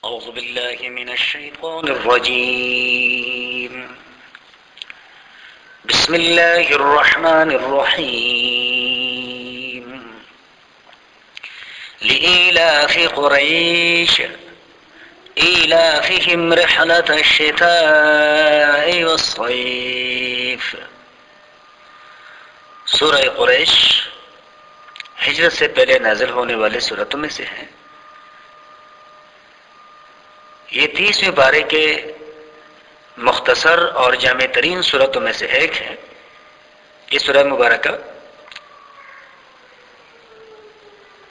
أعوذ بالله من الشيطان الرجيم. بسم الله الرحمن الرحيم. لإيلاف قريش إيلافهم رحلة الشتاء والصيف. سورہ قریش ہجرت سے پہلے نازل ہونے والے سورتوں میں سے ہیں. یہ 30ویں پارے کے مختصر اور جامع ترین سورتوں میں سے ایک ہے. یہ سورہ مبارکہ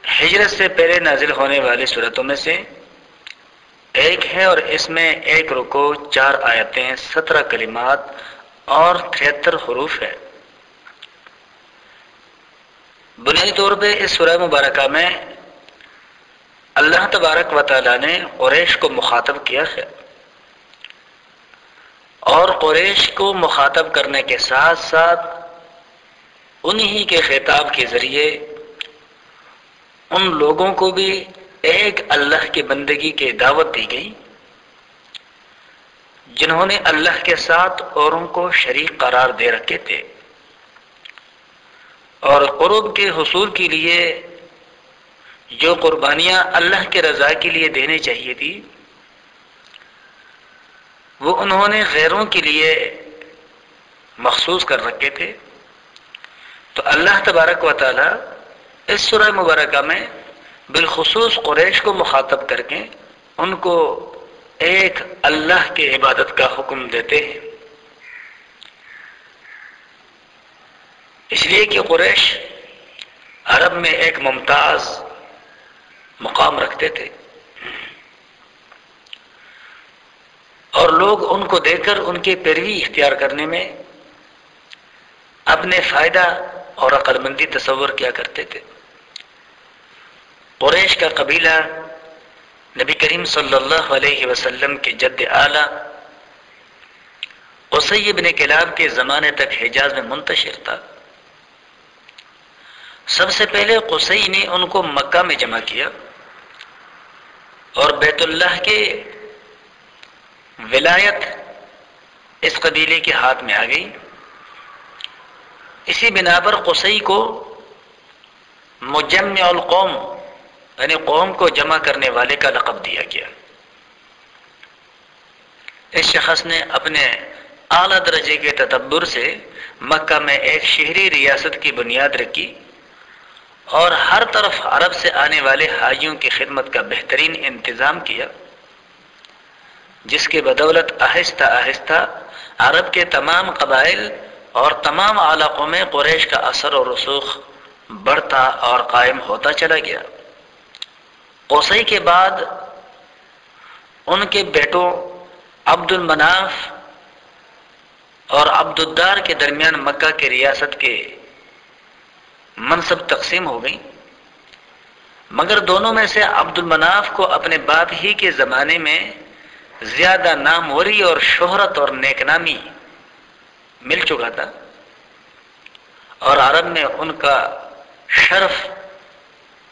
ہجرت سے پہلے نازل ہونے والی سورتوں میں سے ایک ہے اور اس میں 1 رکوع 4 آیتیں 17 کلمات اور 73 حروف ہے. بنیادی طور پہ اس سورہ مبارکہ میں اللہ تبارک و تعالیٰ نے قریش کو مخاطب کیا ہے اور قریش کو مخاطب کرنے کے ساتھ ساتھ انہی کے خطاب کے ذریعے ان لوگوں کو بھی ایک اللہ کی بندگی کی دعوت دی گئی جنہوں نے اللہ کے ساتھ اوروں کو شریک قرار دے رکھے تھے اور قرب کے حصول کے لیے جو قربانیاں اللہ کے رضا کے لیے دینے چاہیے تھی وہ انہوں نے غیروں کے لیے مخصوص کر رکھے تھے. تو اللہ تبارک و تعالی اس سورہ مبارکہ میں بالخصوص قریش کو مخاطب کر کے ان کو ایک اللہ کی عبادت کا حکم دیتے ہیں، اس لیے کہ قریش عرب میں ایک ممتاز مقام رکھتے تھے اور لوگ ان کو دیکھ کر ان کی پیروی اختیار کرنے میں اپنے فائدہ اور عقل مندی تصور کیا کرتے تھے. قریش کا قبیلہ نبی کریم صلی اللہ علیہ وسلم کے جد اعلیٰ قصی بن کلاب کے زمانے تک حجاز میں منتشر تھا. سب سے پہلے قصی نے ان کو مکہ میں جمع کیا اور بیت اللہ کے ولایت اس قبیلے کے ہاتھ میں آ گئی. اسی بنا پر قصی کو مجمع القوم یعنی قوم کو جمع کرنے والے کا لقب دیا گیا. اس شخص نے اپنے اعلیٰ درجے کے تدبر سے مکہ میں ایک شہری ریاست کی بنیاد رکھی اور ہر طرف عرب سے آنے والے حاجیوں کی خدمت کا بہترین انتظام کیا، جس کے بدولت آہستہ آہستہ عرب کے تمام قبائل اور تمام علاقوں میں قریش کا اثر و رسوخ بڑھتا اور قائم ہوتا چلا گیا. قصی کے بعد ان کے بیٹوں عبد المناف اور عبد الدار کے درمیان مکہ کی ریاست کے منصب تقسیم ہو گئی، مگر دونوں میں سے عبد المناف کو اپنے باپ ہی کے زمانے میں زیادہ ناموری اور شہرت اور نیک نامی مل چکا تھا اور عرب میں ان کا شرف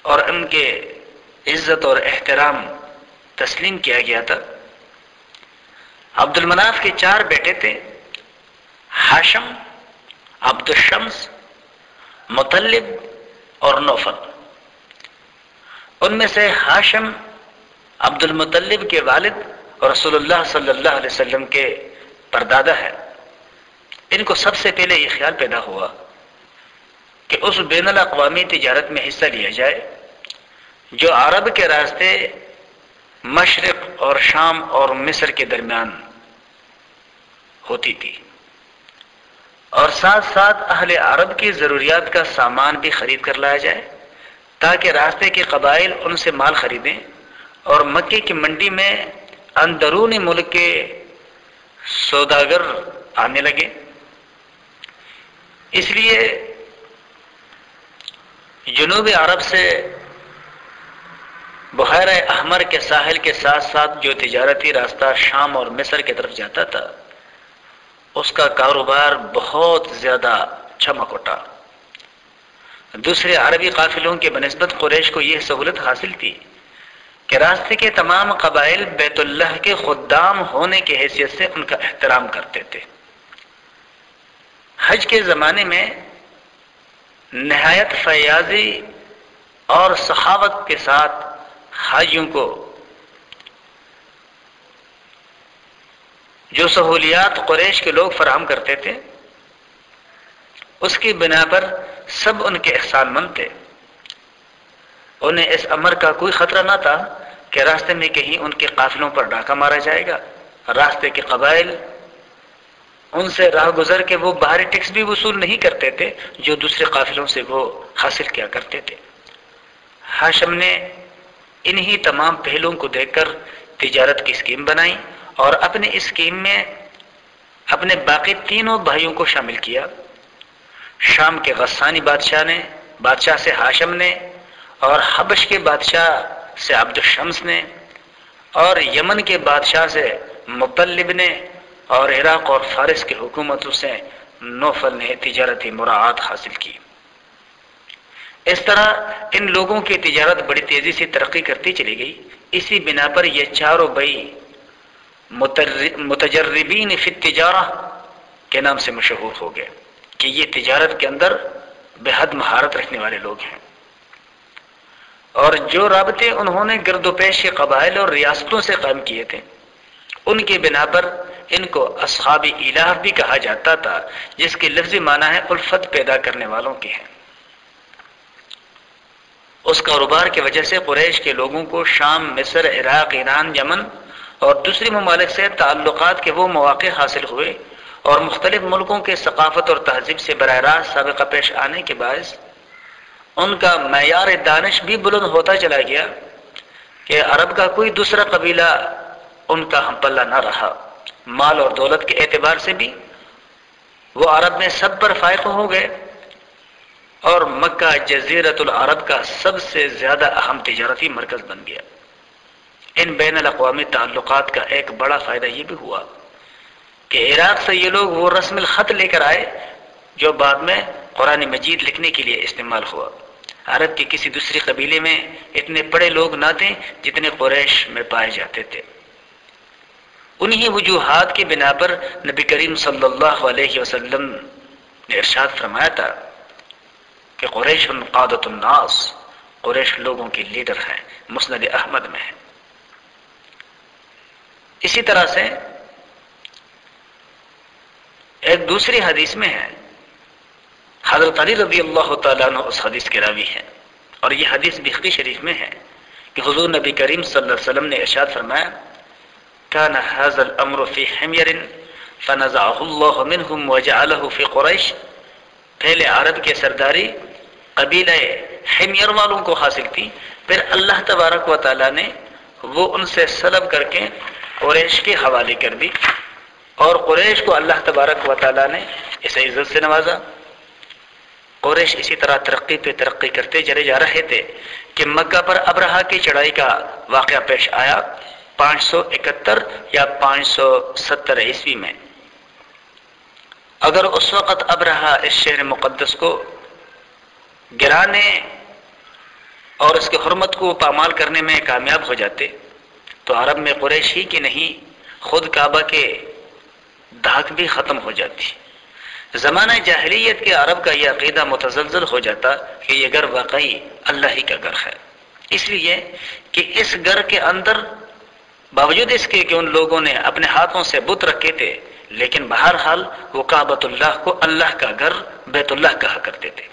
اور ان کے عزت اور احترام تسلیم کیا گیا تھا. عبد المناف کے 4 بیٹے تھے: ہاشم، عبد الشمس، مطلب اور نوفل. ان میں سے ہاشم عبد المطلب کے والد اور رسول اللہ صلی اللہ علیہ وسلم کے پردادا ہے. ان کو سب سے پہلے یہ خیال پیدا ہوا کہ اس بین الاقوامی تجارت میں حصہ لیا جائے جو عرب کے راستے مشرق اور شام اور مصر کے درمیان ہوتی تھی اور ساتھ ساتھ اہل عرب کی ضروریات کا سامان بھی خرید کر لایا جائے تاکہ راستے کے قبائل ان سے مال خریدیں اور مکے کی منڈی میں اندرون ملک کے سوداگر آنے لگے. اس لیے جنوب عرب سے بحیرہ احمر کے ساحل کے ساتھ ساتھ جو تجارتی راستہ شام اور مصر کی طرف جاتا تھا اس کا کاروبار بہت زیادہ چمک اٹھا. دوسرے عربی قافلوں کے بنسبت قریش کو یہ سہولت حاصل تھی کہ راستے کے تمام قبائل بیت اللہ کے خدام ہونے کی حیثیت سے ان کا احترام کرتے تھے۔ حج کے زمانے میں نہایت فیاضی اور سخاوت کے ساتھ حاجیوں کو جو سہولیات قریش کے لوگ فراہم کرتے تھے اس کی بنا پر سب ان کے احسان مند تھے۔ انہیں اس امر کا کوئی خطرہ نہ تھا کہ راستے میں کہیں ان کے قافلوں پر ڈاکہ مارا جائے گا۔ راستے کے قبائل ان سے راہ گزر کے وہ باہری ٹیکس بھی وصول نہیں کرتے تھے جو دوسرے قافلوں سے وہ حاصل کیا کرتے تھے۔ ہاشم نے انہی تمام پہلوؤں کو دیکھ کر تجارت کی اسکیم بنائی اور اپنے اسکیم میں اپنے باقی تینوں بھائیوں کو شامل کیا۔ شام کے غسانی بادشاہ سے ہاشم نے، اور حبش کے بادشاہ سے عبد الشمس نے، اور یمن کے بادشاہ سے مطلب نے، اور عراق اور فارس کے حکومتوں سے نوفل نے تجارتی مراعات حاصل کی۔ اس طرح ان لوگوں کی تجارت بڑی تیزی سے ترقی کرتی چلی گئی۔ اسی بنا پر یہ چاروں بھائی متجربین فی التجارہ کے نام سے مشہور ہو گئے کہ یہ تجارت کے اندر بے حد مہارت رکھنے والے لوگ ہیں۔ اور جو رابطے انہوں نے گرد و پیش کے قبائل اور ریاستوں سے قائم کیے تھے ان کی بنا پر ان کو اصحاب الہ بھی کہا جاتا تھا، جس کے لفظی معنی ہے الفت پیدا کرنے والوں کے ہیں۔ اس کاروبار کی وجہ سے قریش کے لوگوں کو شام، مصر، عراق، ایران، یمن اور دوسری ممالک سے تعلقات کے وہ مواقع حاصل ہوئے اور مختلف ملکوں کے ثقافت اور تہذیب سے براہ راست سابقہ پیش آنے کے باعث ان کا معیار دانش بھی بلند ہوتا چلا گیا کہ عرب کا کوئی دوسرا قبیلہ ان کا ہم پلہ نہ رہا۔ مال اور دولت کے اعتبار سے بھی وہ عرب میں سب پر فائق ہو گئے اور مکہ جزیرۃ العرب کا سب سے زیادہ اہم تجارتی مرکز بن گیا۔ ان بین الاقوامی تعلقات کا ایک بڑا فائدہ یہ بھی ہوا کہ عراق سے یہ لوگ وہ رسم الخط لے کر آئے جو بعد میں قرآن مجید لکھنے کے لیے استعمال ہوا۔ عرب کے کسی دوسری قبیلے میں اتنے بڑے لوگ نہ تھے جتنے قریش میں پائے جاتے تھے۔ انہی وجوہات کی بنا پر نبی کریم صلی اللہ علیہ وسلم نے ارشاد فرمایا تھا کہ قریش قادۃ الناس، قریش لوگوں کی لیڈر ہیں، مسند احمد میں ہے۔ اسی طرح سے ایک دوسری حدیث میں ہے، حضرت علی رضی اللہ تعالیٰ عنہ اس حدیث کے راوی ہیں، اور یہ حدیث بخاری شریف میں ہے کہ حضور نبی کریم صلی اللہ علیہ وسلم نے ارشاد فرمایا كان هذا الامر في حمير فنزعه الله منهم وجعله في قریش۔ پہلے عرب کے سرداری قبیلہ حمیر والوں کو حاصل تھی، پھر اللہ تبارک و تعالیٰ نے وہ ان سے سلب کر کے قریش کے حوالے کر دی، اور قریش کو اللہ تبارک و تعالیٰ نے اس عزت سے نوازا۔ قریش اسی طرح ترقی پہ ترقی کرتے چلے جا رہے تھے کہ مکہ پر ابرہہ کی چڑھائی کا واقعہ پیش آیا 571 یا 570 عیسوی میں۔ اگر اس وقت ابرہہ اس شہر مقدس کو گرانے اور اس کی حرمت کو پامال کرنے میں کامیاب ہو جاتے تو عرب میں قریش ہی کی نہیں خود کعبہ کے دھاک بھی ختم ہو جاتی۔ زمانہ جاہلیت کے عرب کا یہ عقیدہ متزلزل ہو جاتا کہ یہ گھر واقعی اللہ ہی کا گھر ہے، اس لیے کہ اس گھر کے اندر باوجود اس کے کہ ان لوگوں نے اپنے ہاتھوں سے بت رکھے تھے، لیکن بہرحال وہ کعبۃ اللہ کو اللہ کا گھر بیت اللہ کہا کرتے تھے،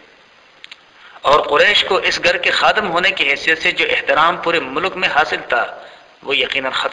اور قریش کو اس گھر کے خادم ہونے کی حیثیت سے جو احترام پورے ملک میں حاصل تھا وہ یقیناً ختم